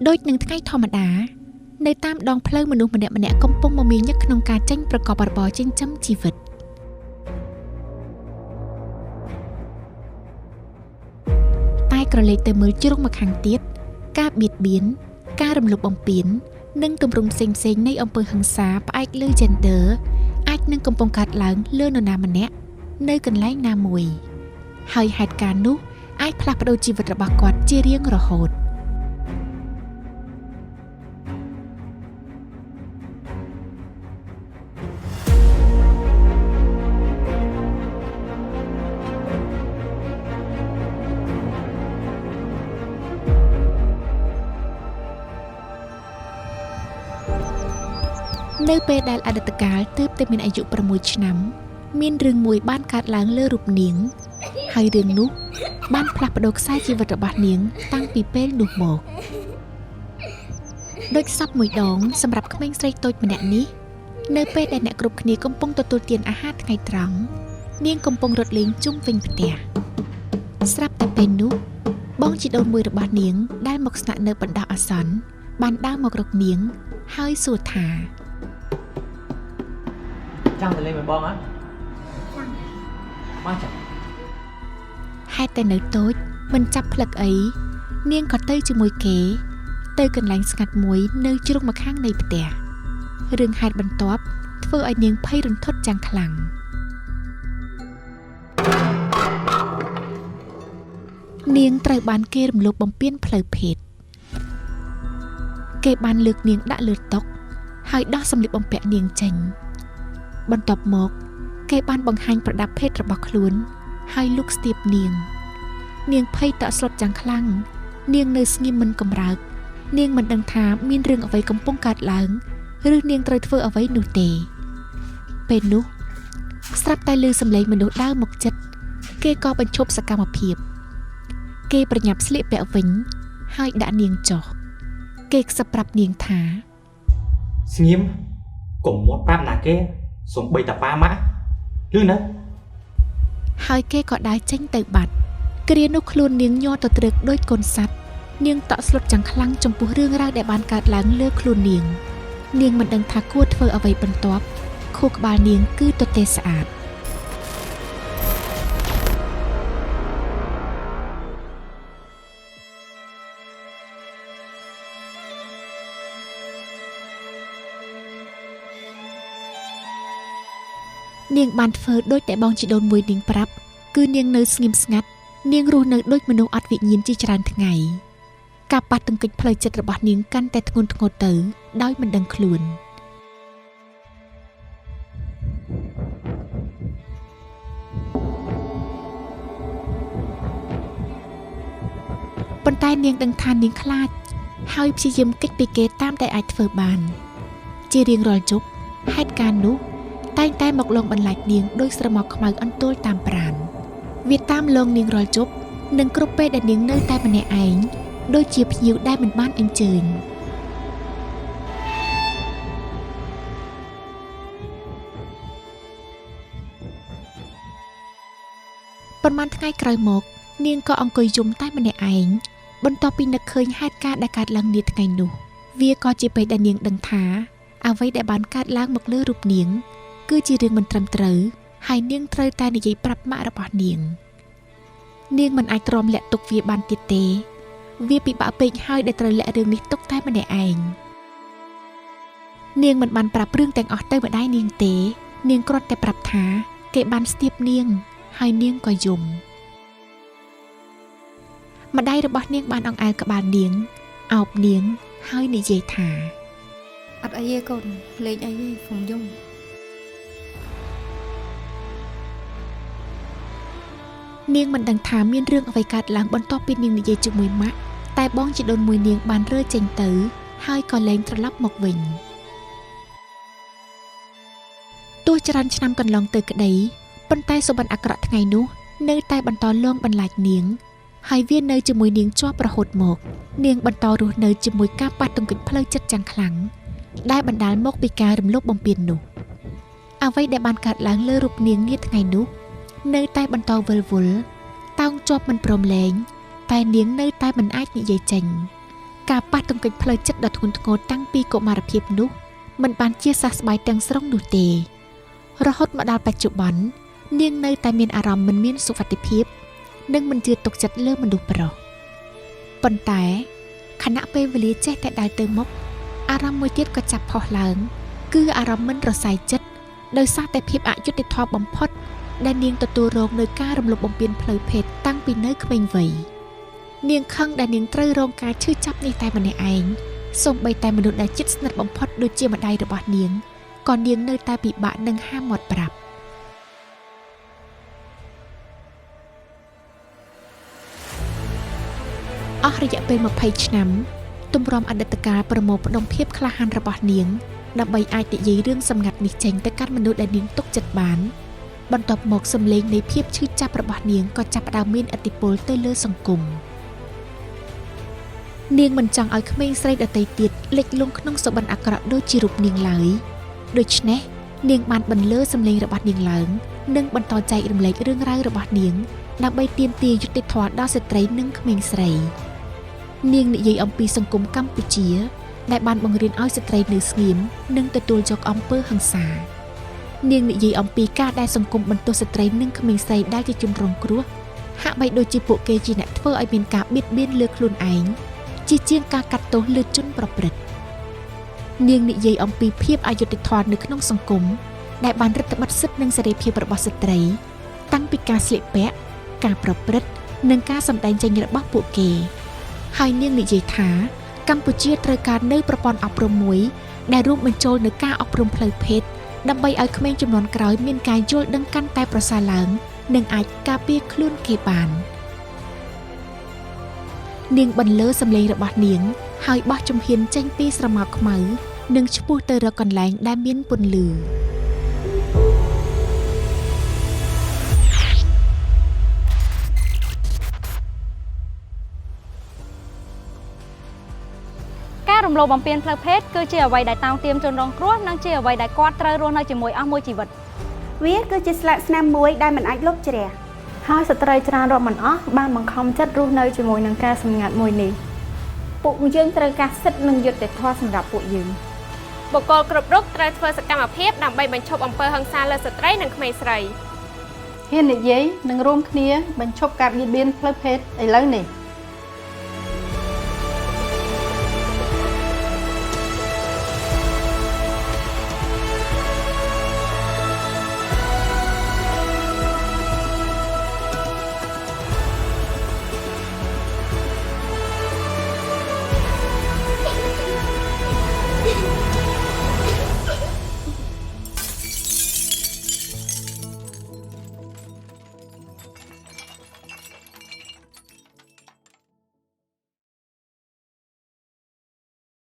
ដូចនឹងថ្ងៃធម្មតានៅតាមដងផ្លូវមនុស្សម្នាក់កំពុងមមាញឹកក្នុងការចេញប្រកបរបរចិញ្ចឹមជីវិតតែក្រឡេកទៅមើលជ្រុងមកខាងទៀតការបៀតបៀនការរំលោភបំពាននិងទម្រង់ផ្សេងៗនៃអំពើហិង្សាផ្អែកលើ gender អាចនឹងកំពុងកើតឡើងលើនរណាម្នាក់នៅកន្លែងណាមួយហើយហេតុការណ៍នោះអាចផ្លាស់ប្ដូរជីវិតរបស់គាត់ជារៀងរហូតនៅពេលដែលអតីតកាលទើបតែមានអាយុ6ឆ្នាំមានរឿងមួយបានកើតឡើងលើរូបនាងហើយរឿងនោះបានផ្លាស់ប្ដូរខ្សែជីវិតរបស់នាងតាំងពីពេលនោះមកដូចសពមួយដងសម្រាប់ក្មេងស្រីតូចម្នាក់នេះនៅពេលដែលអ្នកគ្រប់គ្នាកំពុងទទួលទានអាហារថ្ងៃត្រង់នាងកំពុងរត់លេងជុំវិញផ្ទះស្រាប់តែពេលនោះបងជីដូនមួយរបស់នាងដែលមកស្នាក់នៅបណ្ដោះអាសន្នបានដើរមករកនាងហើយសួរថាចង់ទៅលេងមួយបងអត់មកចាហេតុតែនៅតូចមិនចាប់ផ្លឹកអីនាងក៏ទៅជាមួយគេទៅកន្លែងស្ងាត់មួយនៅជ្រុងម្ខាងនៃផ្ទះរឿងហេតុបន្ទាប់ធ្វើឲ្យនាងភ័យរន្ធត់យ៉ាងខ្លាំងនាងត្រូវបានគេរំលោភបំពានផ្លូវភេទគេបានលើកនាងដាក់លើតុហើយដោះសម្លៀកបំពាក់នាងចេញបន្ទាប់មកគេបានបង្ហាញប្រដាប់ភេទរបស់ខ្លួនហើយលុកស្ទាបនាងភ័យតក់ស្លុតយ៉ាងខ្លាំងនាងនៅស្ងៀមមិនកម្រើកនាងមិនដឹងថាមានរឿងអ្វីកំពុងកើតឡើងឬនាងត្រូវធ្វើអ្វីនោះទេពេលនោះស្រាប់តែឮសំឡេងមនុស្សដើរមកជិតគេក៏បញ្ឈប់សកម្មភាពគេប្រញាប់ស្លៀកពាក់វិញហើយដាក់នាងចុះគេខ្សឹបប្រាប់នាងថាស្ងៀមកុំមាត់ប្រាប់ណាគេសូម្បីតាប៉ាម៉ាក់ឬណាហើយគេក៏ដើរចេញទៅបាត់គ្រានោះខ្លួននាងញ័រទៅត្រឹកដូចកូនសត្វនាងតក់ស្លុតយ៉ាងខ្លាំងចំពោះរឿងរ៉ាវដែលបានកើតឡើងលើខ្លួននាងមិនដឹងថាគួរធ្វើអ្វីបន្ទាប់ខួរក្បាលនាងគឺទទេស្អាតនាងបានធ្វើដូចតែបងជីដូនមួយនាងប្រាប់គឺនាងនៅស្ងៀមស្ងាត់នាងរស់នៅដូចមនុស្សអត់វិញ្ញាណជាច្រើនថ្ងៃការប៉ះទង្គិចផ្លូវចិត្តរបស់នាងកាន់តែធ្ងន់ធ្ងរទៅដោយមិនដឹងខ្លួនប៉ុន្តែនាងដឹងថានាងខ្លាចហើយព្យាយាមគេចពីគេតាមដែលអាចធ្វើបានជារៀងរាល់យប់ហេតុការណ៍នោះតែងតែមកលងបន្លាចនាងដោយស្រមោលខ្មៅអន្ទោលតាមប្រាណវាតាមលងនាងរាល់ជប់និងគ្រប់ពេលដែលនាងនៅតែម្នាក់ឯងដូចជាភ្ញៀវដែលមិនបានអញ្ជើញប៉ុន្មានថ្ងៃក្រោយមកនាងក៏អង្គុយយំតែម្នាក់ឯងបន្ទាប់ពីនឹកឃើញហេតុការណ៍ដែលកើតឡើងនាថ្ងៃនោះវាក៏ជាពេលដែលនាងដឹងថាអ្វីដែលបានកើតឡើងមកលើរូបនាងគឺជារឿងមិនត្រឹមត្រូវហើយនាងត្រូវតែនិយាយប្រាប់ម៉ាក់របស់នាងមិនអាចទ្រាំលាក់ទុកវាបានទៀតទេវាពិបាកពេកហើយដែលត្រូវលាក់រឿងនេះទុកតែម្នាក់ឯងនាងមិនបានប្រាប់រឿងទាំងអស់ទៅម្ដាយនាងទេនាងគ្រាន់តែប្រាប់ថាគេបានស្ទាបនាងហើយនាងក៏យំម្ដាយរបស់នាងបានអង្អែលក្បាលនាងអោបនាងហើយនិយាយថាអត់អីទេកូនលេងអីទេខ្ញុំយំនាងមិនដឹងថាមានរឿងអ្វីកើតឡើងបន្ទាប់ពីនាងនិយាយជាមួយម៉ាក់តែបងជីដូនមួយនាងបានរើចេញទៅហើយក៏លែងត្រឡប់មកវិញទោះច្រើនឆ្នាំកន្លងទៅក្តីប៉ុន្តែសុបិនអាក្រក់ថ្ងៃនោះនៅតែបន្តលងបន្លាចនាងហើយវានៅជាមួយនាងជាប់រហូតមកនាងបន្តរស់នៅជាមួយការប៉ះទង្គិចផ្លូវចិត្តយ៉ាងខ្លាំងដែលបណ្ដាលមកពីការរំលោភបំពាននោះអ្វីដែលបានកើតឡើងលើរូបនាងនាថ្ងៃនោះនៅតែបន្តវិលវល់តោងជាប់មិនព្រមលែងតែនាងនៅតែមិនអាចនិយាយចេញ ការប៉ះទង្គិចផ្លូវចិត្តដ៏ធ្ងន់ធ្ងរតាំងពីកុមារភាពនោះមិនបានជាសះស្បើយទាំងស្រុងនោះទេរហូតមកដល់បច្ចុប្បន្ននាងនៅតែមានអារម្មណ៍មិនមានសុវត្ថិភាពនិងមិនជឿទុកចិត្តលើមនុស្សប្រុសប៉ុន្តែខណៈពេលវេលាចេះតែដើរទៅមុខអារម្មណ៍មួយទៀតក៏ចាប់ផុសឡើងគឺអារម្មណ៍មិនរសាយចិត្តដោយសារតែភាពអយុត្តិធម៌បំផុតដែលនាងទទួលរងនៅការរំលោភបំពានផ្លូវភេទតាំងពីនៅក្មេងវ័យនាងខឹងដែលនាងត្រូវរងការឈឺចាប់នេះតែម្នាក់ឯងសូម្បីតែមនុស្សដែលជិតស្និទ្ធបំផុតដូចជាម្ដាយរបស់នាងក៏នាងនៅតែពិបាកនឹងហាមាត់ប្រាប់អស់រយៈពេល20ឆ្នាំទម្រាំអតីតកាលប្រមូលផ្ដុំភាពក្លាហានរបស់នាងដើម្បីអាចនិយាយរឿងសម្ងាត់នេះចេញទៅកាន់មនុស្សដែលនាងទុកចិត្តបានបន្ទាប់មកសម្លេងនៃភាពឈឺចាប់របស់នាងក៏ចាប់ផ្ដើមមានឥទ្ធិពលទៅលើសង្គមនាងមិនចង់ឲ្យក្មេងស្រីដទៃទៀតលិចលង់ក្នុងសុបិនអាក្រក់ដូចជារូបនាងឡើយដូច្នេះនាងបានបន្លឺសម្លេងរបស់នាងឡើងនិងបន្តចែករំលែករឿងរ៉ាវរបស់នាងដើម្បីទាមទារយុត្តិធម៌ដល់ស្ត្រីនិងក្មេងស្រីនាងនិយាយអំពីសង្គមកម្ពុជាដែលបានបង្រៀនឲ្យស្ត្រីនៅស្ងៀមនិងទទួលយកអំពើហិង្សានាងនិយាយអំពីការដែលសង្គមបន្ទោសស្ត្រីនិងក្មេងស្រីដែលជាជនរងគ្រោះហាក់បីដូចជាពួកគេជាអ្នកធ្វើឲ្យមានការបៀតបៀនលើខ្លួនឯងជាជាងការកាត់ទោសលើជនប្រព្រឹត្តនាងនិយាយអំពីភាពអយុត្តិធម៌នៅក្នុងសង្គមដែលបានរឹតបន្តឹងសិទ្ធិនិងសេរីភាពរបស់ស្ត្រីតាំងពីការស្លៀកពាក់ការប្រព្រឹត្តនិងការសម្ដែងចេញរបស់ពួកគេហើយនាងនិយាយថាកម្ពុជាត្រូវការនៅប្រព័ន្ធអប់រំមួយដែលរួមបញ្ចូលនូវការអប់រំផ្លូវភេទដើម្បីឲ្យក្មេងជំនាន់ក្រោយមានការយល់ដឹងកាន់តែប្រសើរឡើងនិងអាចការពារខ្លួនគេបាននាងបន្លឺសម្លេងរបស់នាងហើយបោះជំហានចេញពីស្រមោលខ្មៅនិងឆ្ពោះទៅរកកន្លែងដែលមានពន្លឺការរំលោភបំពានផ្លូវភេទគឺជាអ្វីដែលតាំងទាមជនរងគ្រោះនិងជាអ្វីដែលគាត់ត្រូវរស់នៅជាមួយអស់មួយជីវិតវាគឺជាស្លាកស្នាមមួយដែលមិនអាចលុបជ្រះហើយស្ត្រីច្រើនរាប់មិនអស់បានបង្ខំចិត្តរស់នៅជាមួយនឹងការសម្ងាត់មួយនេះពួកយើងត្រូវការសិទ្ធិនិងយុត្តិធម៌សម្រាប់ពួកយើងបុគ្គលគ្រប់រូបត្រូវធ្វើសកម្មភាពដើម្បីបញ្ឈប់អំពើហិង្សាលើស្ត្រីនិងក្មេងស្រីហ៊ាននិយាយនិងរួមគ្នាបញ្ឈប់ការបៀតបៀនផ្លូវភេទឥឡូវនេះ